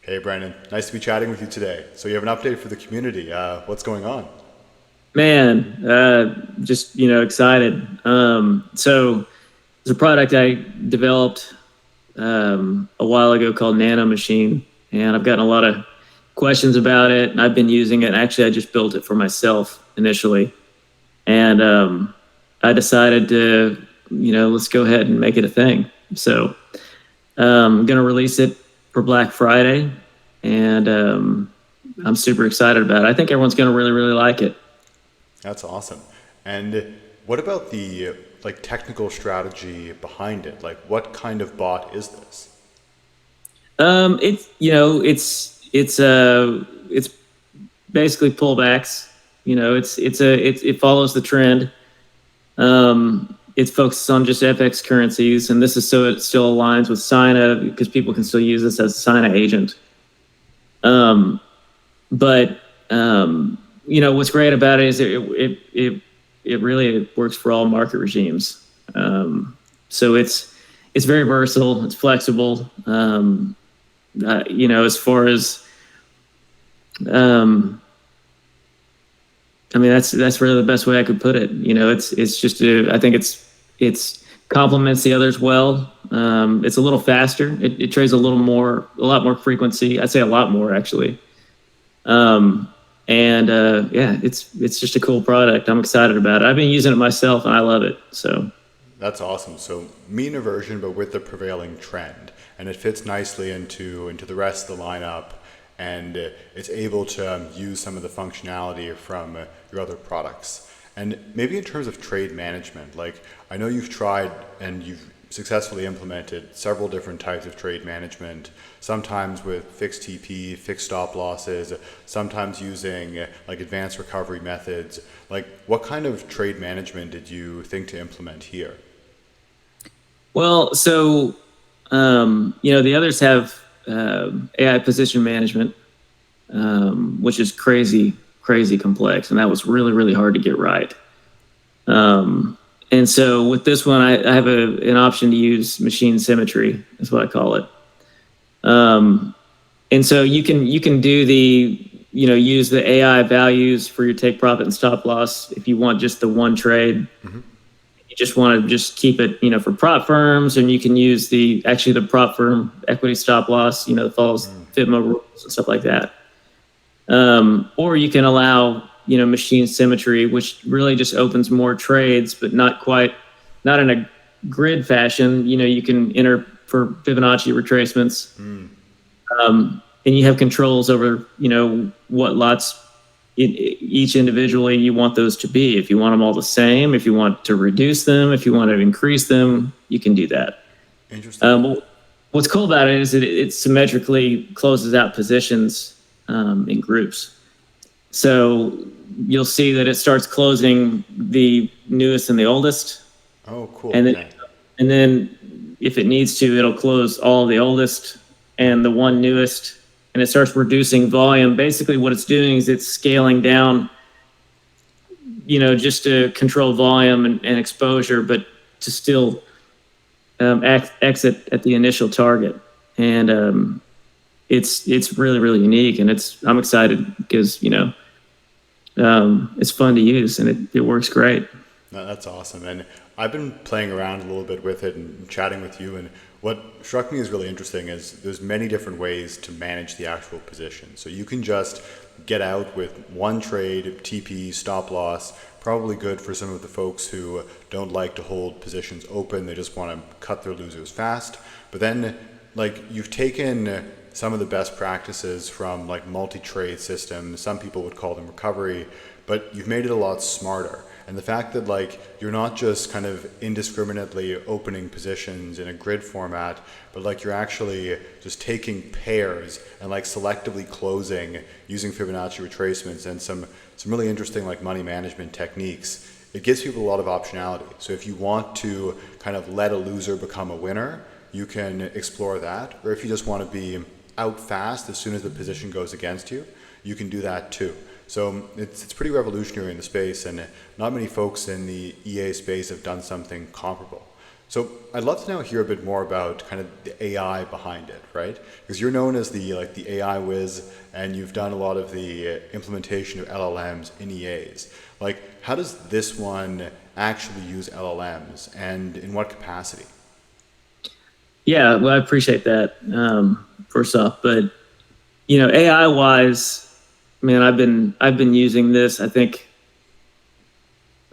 Hey, Brandon. Nice to be chatting with you today. So you have an update for the community. What's going on? Man, just excited. So there's a product I developed a while ago called Nano Machine, and I've gotten a lot of questions about it. And I've been using it. Actually, I just built it for myself initially, and I decided to, let's go ahead and make it a thing. So I'm gonna release it for Black Friday, and I'm super excited about it. I think everyone's gonna really, really like it. That's awesome. And what about the technical strategy behind it? Like, what kind of bot is this? It's it's basically pullbacks. It follows the trend. It focuses on just FX currencies, and this is so it still aligns with Sina because people can still use this as a Sina agent. Um, but what's great about it is it really works for all market regimes. So it's very versatile. It's flexible. As far as um, I mean, that's really the best way I could put it. It's just I think it's complements the others well. It's a little faster. It trades a lot more frequency. I'd say a lot more actually. And yeah, it's just a cool product. I'm excited about it. I've been using it myself, and I love it. So That's awesome. So mean aversion, but with the prevailing trend, and it fits nicely into the rest of the lineup, and it's able to use some of the functionality from your other products. And maybe in terms of trade management, like I know you've tried and you've successfully implemented several different types of trade management, sometimes with fixed TP, fixed stop losses, sometimes using advanced recovery methods. Like, what kind of trade management did you think to implement here? well, so the others have AI position management, which is crazy complex, and that was really really hard to get right. And so with this one, I have an option to use machine symmetry, is what I call it. Um, and so you can do the use the AI values for your take profit and stop loss if you want just the one trade. Hmm. You just want to just keep it for prop firms, and you can use the prop firm equity stop loss that follows FITMA rules and stuff like that. Or you can allow machine symmetry, which really just opens more trades, but not in a grid fashion. You can enter for Fibonacci retracements, and you have controls over what lots each individually you want those to be. If you want them all the same, if you want to reduce them, if you want to increase them, you can do that. Interesting. Um, what's cool about it is it symmetrically closes out positions in groups. So you'll see that it starts closing the newest and the oldest, Oh, cool. and then Okay. if it needs to, it'll close all the oldest and the one newest, and it starts reducing volume. Basically, what it's doing is it's scaling down, just to control volume and exposure, but to still exit at the initial target. And it's really really unique, and I'm excited because it's fun to use and it works great. No, that's awesome. And I've been playing around a little bit with it and chatting with you. And what struck me as really interesting is there's many different ways to manage the actual position. So you can just get out with one trade, TP, stop loss, probably good for some of the folks who don't like to hold positions open. They just want to cut their losers fast. But then, you've taken some of the best practices from multi-trade systems. Some people would call them recovery, but you've made it a lot smarter. And the fact that you're not just kind of indiscriminately opening positions in a grid format, but you're actually just taking pairs and selectively closing using Fibonacci retracements and some really interesting money management techniques. It gives people a lot of optionality. So if you want to kind of let a loser become a winner, you can explore that. Or if you just want to be out fast as soon as the position goes against you, you can do that too. So it's pretty revolutionary in the space, and not many folks in the EA space have done something comparable. So I'd love to now hear a bit more about kind of the AI behind it, right? Because you're known as the AI whiz, and you've done a lot of the implementation of LLMs in EAs. Like, how does this one actually use LLMs, and in what capacity? Yeah, well, I appreciate that. First off, but AI wise, man, I've been using this. I think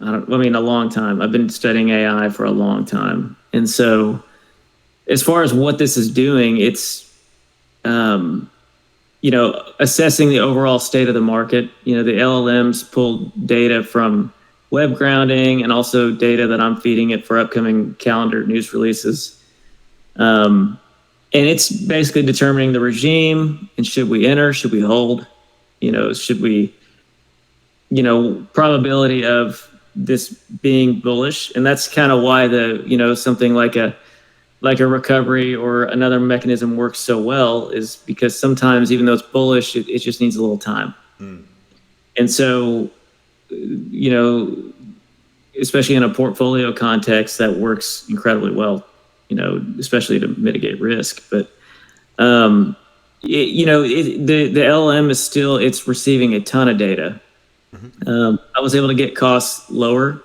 a long time. I've been studying AI for a long time, and so as far as what this is doing, it's um, assessing the overall state of the market. The LLMs pull data from web grounding and also data that I'm feeding it for upcoming calendar news releases. And it's basically determining the regime and should we enter, should we hold, should we, probability of this being bullish. And that's kind of why something like a recovery or another mechanism works so well, is because sometimes even though it's bullish, it just needs a little time. And so, especially in a portfolio context, that works incredibly well, especially to mitigate risk. But, the LLM is still, it's receiving a ton of data. I was able to get costs lower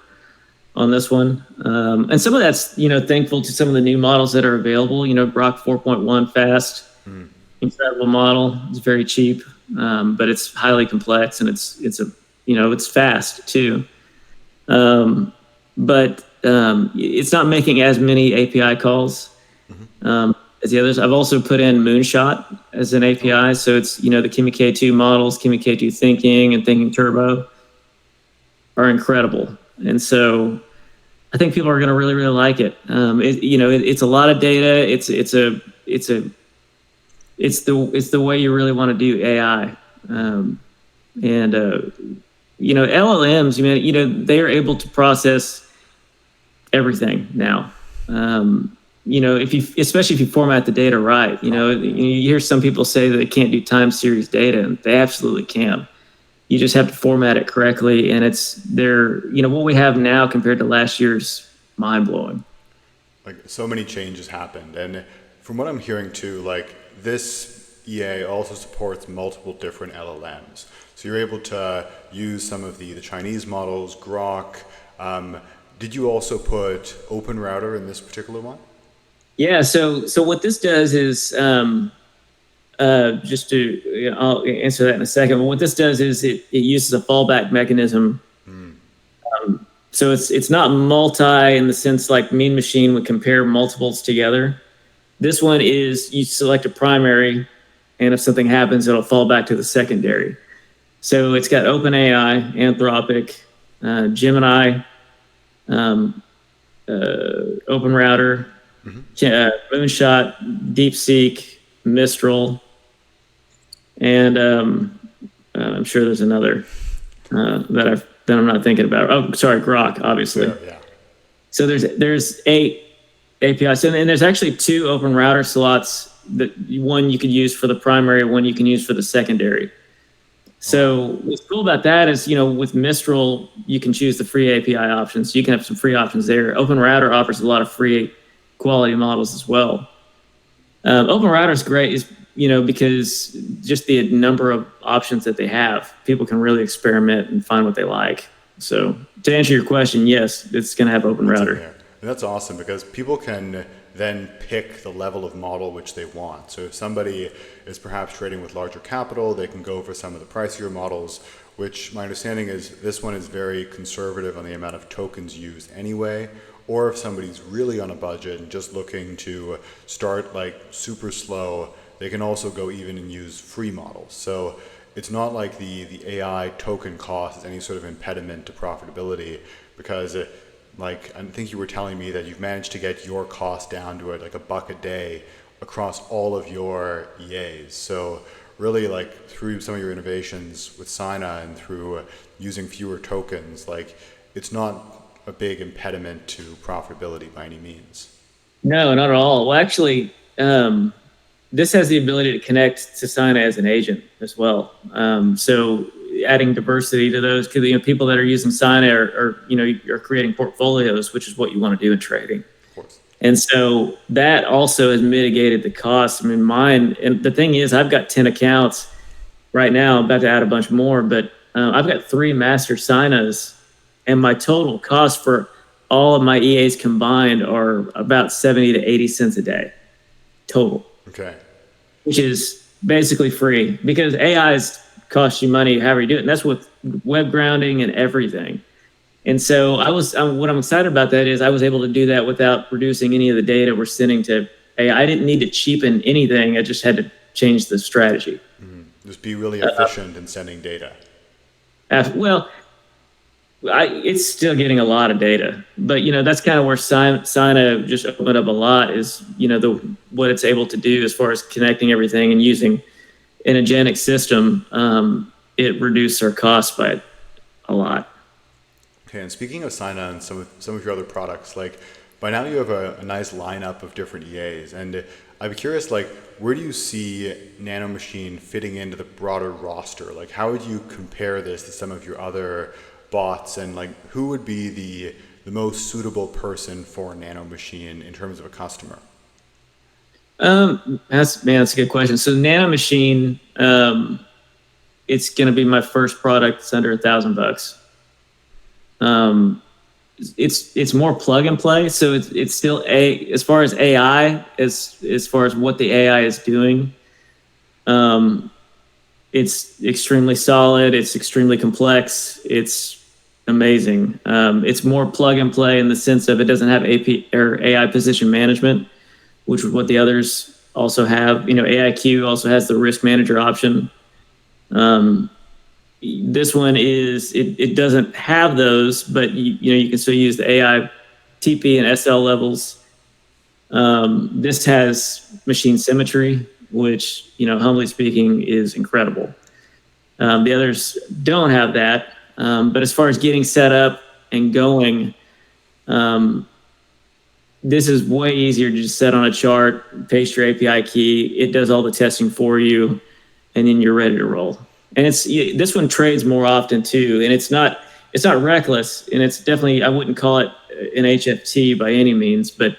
on this one. And some of that's, thankful to some of the new models that are available. Grok 4.1 fast, incredible model. It's very cheap, but it's highly complex, and it's fast too. But it's not making as many API calls as the others. I've also put in Moonshot as an API. So it's, the Kimi K2 models, Kimi K2 Thinking and Thinking Turbo are incredible. And so I think people are going to really, really like it. It's a lot of data. It's the way you really want to do AI. LLMs, they are able to process everything now. Especially if you format the data right, you hear some people say that they can't do time series data, and they absolutely can. You just have to format it correctly, and what we have now compared to last year's mind blowing. Like, so many changes happened, and from what I'm hearing too, like, this EA also supports multiple different LLMs. So you're able to use some of the Chinese models, Grok. Did you also put Open Router in this particular one? Yeah. So what this does is, I'll answer that in a second. But what this does is it uses a fallback mechanism. So it's not multi in the sense like Mean Machine would compare multiples together. This one is you select a primary, and if something happens, it'll fall back to the secondary. So it's got OpenAI, Anthropic, Gemini, Open Router, Moonshot, DeepSeek, Mistral, and I'm sure there's another that I'm not thinking about. Oh, sorry, Grok, obviously. Yeah. So there's 8 APIs, and there's actually 2 Open Router slots. That one you could use for the primary, one you can use for the secondary. So what's cool about that is, with Mistral, you can choose the free API options. So you can have some free options there. Open Router offers a lot of free quality models as well. Open Router is great, because just the number of options that they have, people can really experiment and find what they like. So to answer your question, yes, it's going to have Open Router. And that's awesome, because people can then pick the level of model which they want. So if somebody is perhaps trading with larger capital, they can go for some of the pricier models, which my understanding is this one is very conservative on the amount of tokens used anyway. Or if somebody's really on a budget and just looking to start like super slow, they can also go even and use free models. So it's not like the AI token cost is any sort of impediment to profitability, because I think you were telling me that you've managed to get your cost down to like $1 a day across all of your EAs. So really, like, through some of your innovations with Sina and through using fewer tokens, like, it's not a big impediment to profitability by any means. No, not at all. Well, actually, this has the ability to connect to Sina as an agent as well. So adding diversity to those, because people that are using Sina are creating portfolios, which is what you want to do in trading. Of course. And so that also has mitigated the cost. I mean, mine, and the thing is, I've got 10 accounts right now. I'm about to add a bunch more, but I've got 3 master signas, and my total cost for all of my EAs combined are about 70 to 80 cents a day total, Okay. which is basically free because AIs cost you money however you do it. And that's with web grounding and everything. And so what I'm excited about that is I was able to do that without reducing any of the data we're sending to AI. I didn't need to cheapen anything. I just had to change the strategy. Just be really efficient in sending data. Well, it's still getting a lot of data, but that's kind of where Sina just opened up a lot. Is what it's able to do as far as connecting everything and using an agentic system. It reduced our costs by a lot. Okay, and speaking of Sina and some of your other products, like by now you have a nice lineup of different EAs, and I'd be curious, like where do you see Nano Machine fitting into the broader roster? Like how would you compare this to some of your other bots, and like who would be the most suitable person for Nano Machine in terms of a customer? That's a good question. So Nano Machine, it's going to be my first product. It's under $1,000. It's more plug and play. So it's still as far as AI, as far as what the AI is doing. It's extremely solid. It's extremely complex. It's amazing. It's more plug and play in the sense of it doesn't have AP or AI position management, which is what the others also have. AIQ also has the risk manager option. This one it doesn't have those, but you can still use the AI TP and SL levels. This has machine symmetry, which humbly speaking is incredible. The others don't have that, but as far as getting set up and going, this is way easier to just set on a chart, paste your API key. It does all the testing for you, and then you're ready to roll. And this one trades more often too, and it's not reckless, and it's definitely, I wouldn't call it an HFT by any means, but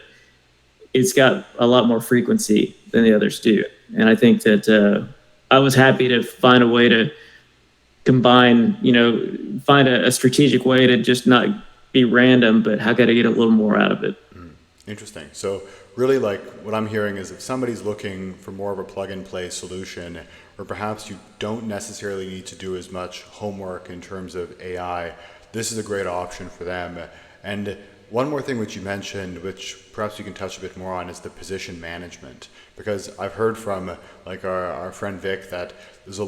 it's got a lot more frequency than the others do. And I think that I was happy to find a way to combine, find a strategic way to just not be random, but how could I get a little more out of it? Interesting. So really, like what I'm hearing is if somebody's looking for more of a plug and play solution, or perhaps you don't necessarily need to do as much homework in terms of AI, this is a great option for them. And one more thing which you mentioned, which perhaps you can touch a bit more on, is the position management. Because I've heard from like our friend Vic that there's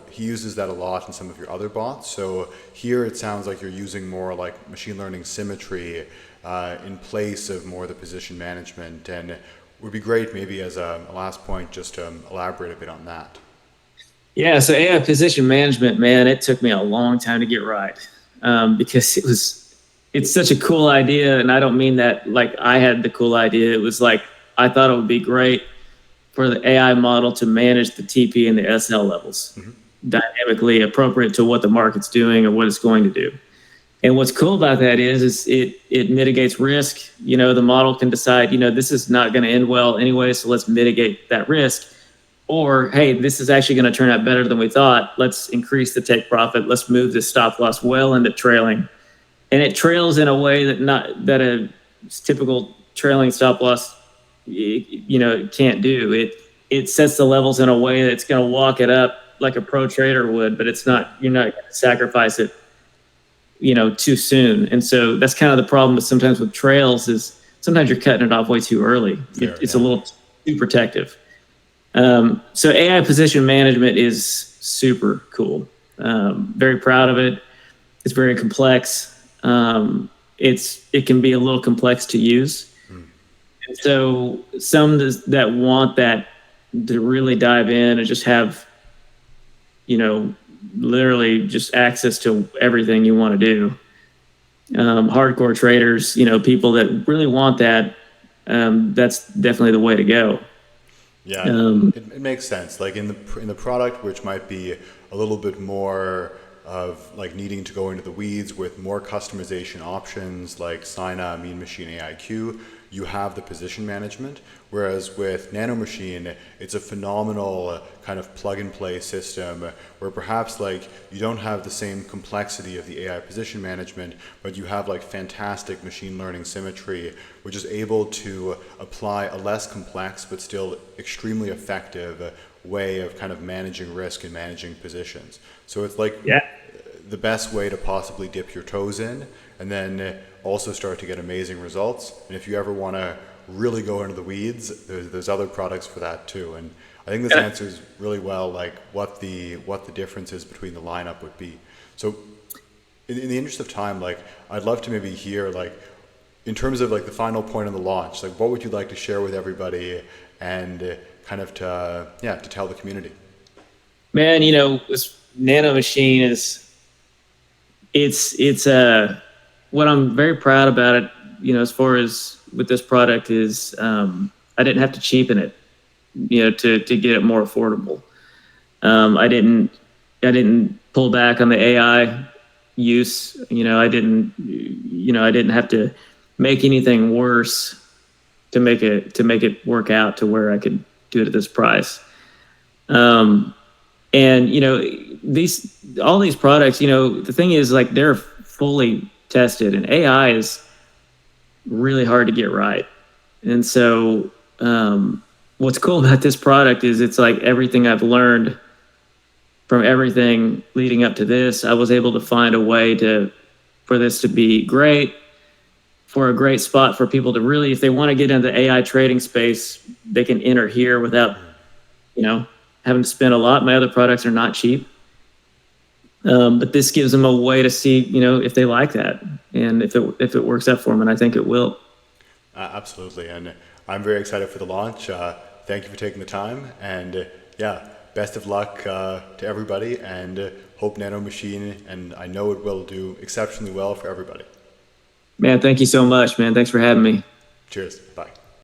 he uses that a lot in some of your other bots. So here it sounds like you're using more like machine learning symmetry in place of more of the position management. And it would be great maybe as a last point just to elaborate a bit on that. Yeah, so AI position management, man, it took me a long time to get right, because it's such a cool idea, and I don't mean that like I had the cool idea. It was like I thought it would be great for the AI model to manage the TP and the SL levels dynamically appropriate to what the market's doing or what it's going to do. And what's cool about that is it mitigates risk. The model can decide, this is not going to end well anyway, so let's mitigate that risk. Or, hey, this is actually going to turn out better than we thought. Let's increase the take profit. Let's move the stop loss well into trailing. And it trails in a way that a typical trailing stop loss, can't do. It sets the levels in a way that it's going to walk it up like a pro trader would, but you're not going to sacrifice it, too soon. And so that's kind of the problem sometimes with trails is sometimes you're cutting it off way too early. It's a little too protective. So AI position management is super cool. Very proud of it. It's very complex. It can be a little complex to use. And so some that want that to really dive in and just have, literally just access to everything you want to do. Hardcore traders, people that really want that, that's definitely the way to go. Yeah, it makes sense. Like in the product, which might be a little bit more of like needing to go into the weeds with more customization options like Sina, Mean Machine AIQ, you have the position management. Whereas with Nano Machine, it's a phenomenal kind of plug and play system where perhaps like you don't have the same complexity of the AI position management, but you have like fantastic machine learning symmetry, which is able to apply a less complex but still extremely effective way of kind of managing risk and managing positions. So it's like Yeah. the best way to possibly dip your toes in and then also start to get amazing results. And if you ever want to really go into the weeds, there's other products for that too. And I think this Yeah. answers really well like what the differences between the lineup would be. So in the interest of time, like I'd love to maybe hear like in terms of like the final point of the launch, like what would you like to share with everybody and kind of to tell the community? Man, this Nano Machine it's what I'm very proud about it, as far as with this product is, I didn't have to cheapen it, to get it more affordable. I didn't pull back on the AI use. I didn't have to make anything worse to make it work out to where I could do it at this price. And all these products, the thing is like they're fully tested, and AI is really hard to get right. And so, what's cool about this product is it's like everything I've learned from everything leading up to this, I was able to find a way for this to be great, for a great spot for people to really, if they want to get into the AI trading space, they can enter here without, having to spend a lot. My other products are not cheap. But this gives them a way to see, if they like that and if it works out for them, and I think it will. Absolutely, and I'm very excited for the launch. Thank you for taking the time, and yeah, best of luck to everybody, and hope Nano Machine, and I know it will do exceptionally well for everybody. Man, thank you so much, man. Thanks for having me. Cheers. Bye.